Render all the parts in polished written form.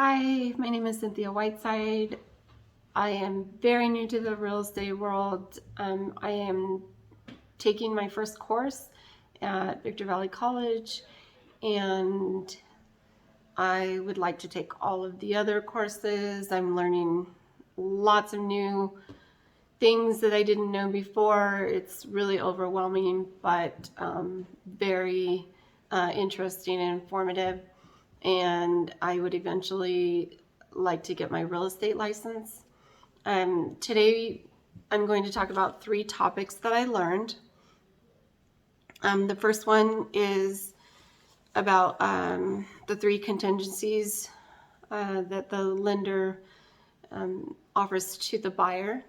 Hi, my name is Cynthia Whiteside. I am very new to the real estate world. I am taking my first course at Victor Valley College, and I would like to take all of the other courses. I'm learning lots of new things that I didn't know before. It's really overwhelming, but very interesting and informative. And I would eventually like to get my real estate license. Today, I'm going to talk about 3 topics that I learned. The first one is about the 3 contingencies that the lender offers to the buyer.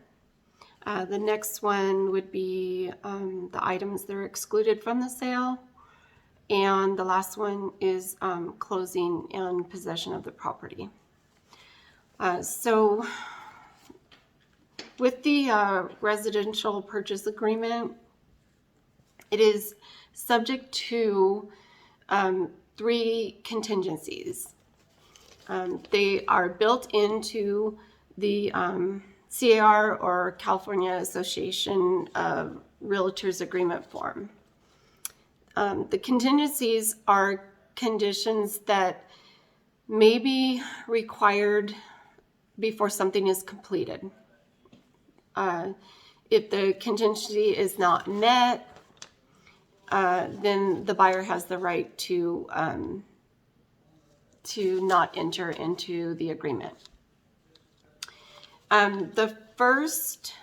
The next one would be the items that are excluded from the sale. And the last one is closing and possession of the property. So with the residential purchase agreement, it is subject to 3 contingencies. They are built into the CAR, or California Association of Realtors Agreement form. The contingencies are conditions that may be required before something is completed. If the contingency is not met, then the buyer has the right to not enter into the agreement. The first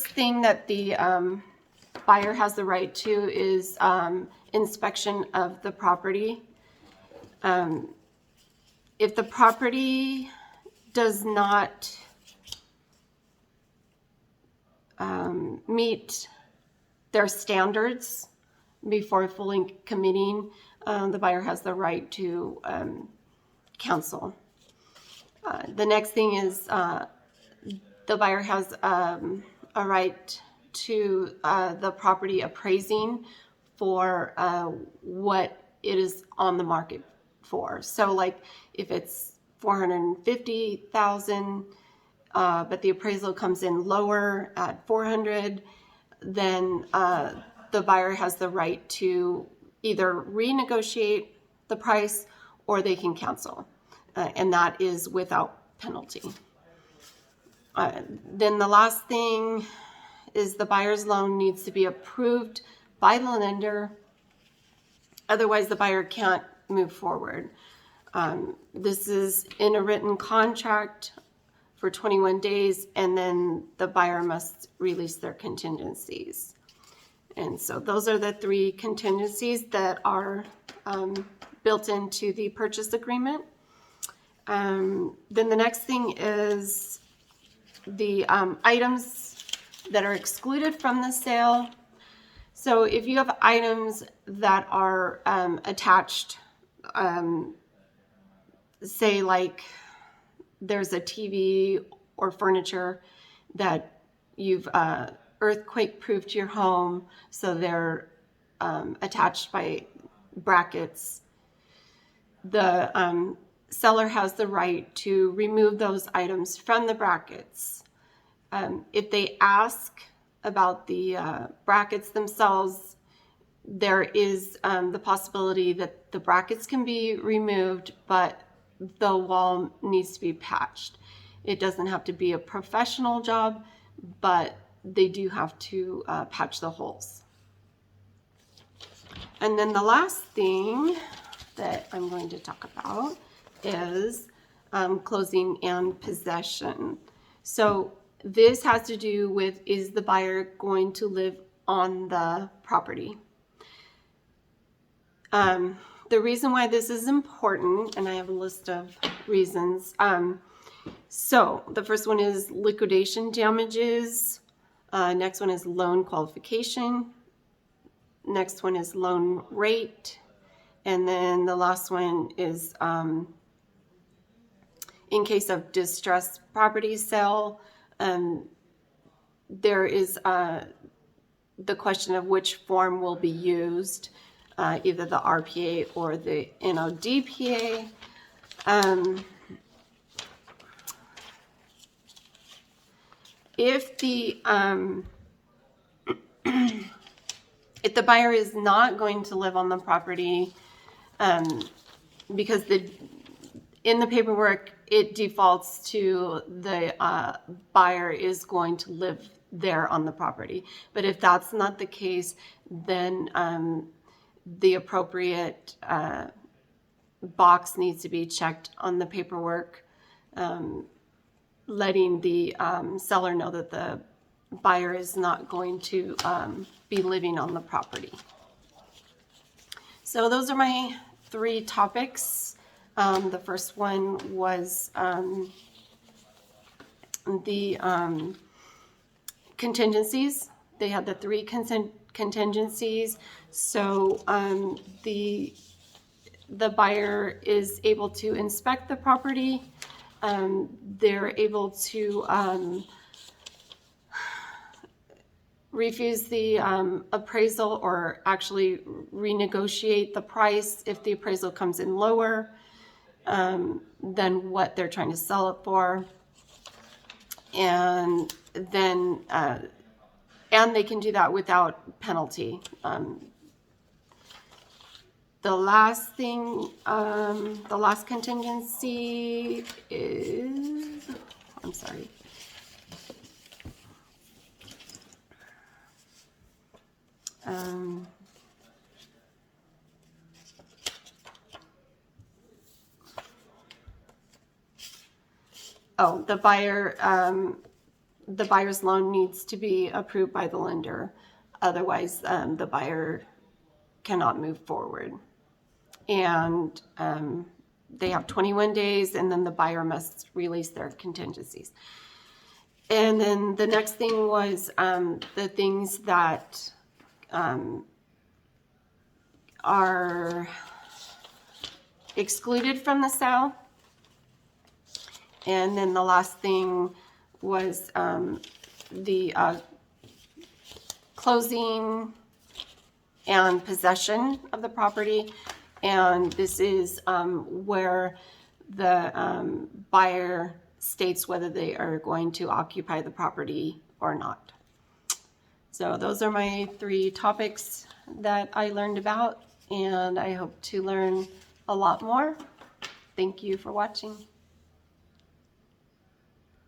thing that the buyer has the right to is inspection of the property. If the property does not meet their standards before fully committing, the buyer has the right to cancel. The next thing is the buyer has a right to the property appraising for what it is on the market for. So like if it's $450,000, but the appraisal comes in lower at $400,000, then the buyer has the right to either renegotiate the price or they can cancel, and that is without penalty. Then the last thing is the buyer's loan needs to be approved by the lender. Otherwise, the buyer can't move forward. This is in a written contract for 21 days, and then the buyer must release their contingencies. And so those are the 3 contingencies that are built into the purchase agreement. Then the next thing is the items that are excluded from the sale. So if you have items that are attached, say like there's a TV or furniture that you've earthquake proofed your home, so they're attached by brackets, the seller has the right to remove those items from the brackets. If they ask about the brackets themselves, there is the possibility that the brackets can be removed, but the wall needs to be patched. It doesn't have to be a professional job, but they do have to patch the holes. And then the last thing that I'm going to talk about is closing and possession. So this has to do with, is the buyer going to live on the property? The reason why this is important, and I have a list of reasons. So the first one is liquidation damages. Next one is loan qualification. Next one is loan rate. And then the last one is in case of distressed property sale, there is the question of which form will be used. either the RPA or the NODPA. If the if the buyer is not going to live on the property, because in the paperwork it defaults to the buyer is going to live there on the property. But if that's not the case, then the appropriate box needs to be checked on the paperwork, letting the seller know that the buyer is not going to be living on the property. So those are my 3 topics. The first one was the contingencies. They had the 3 contingencies. So the buyer is able to inspect the property. They're able to refuse the appraisal, or actually renegotiate the price if the appraisal comes in lower than what they're trying to sell it for. And then and they can do that without penalty. The last thing, the last contingency is, I'm sorry. Oh, the buyer's loan needs to be approved by the lender. Otherwise, the buyer cannot move forward. And they have 21 days, and then the buyer must release their contingencies. And then the next thing was the things that are excluded from the sale. And then the last thing was the closing and possession of the property. And this is where the buyer states whether they are going to occupy the property or not. So those are my 3 topics that I learned about, and I hope to learn a lot more. Thank you for watching.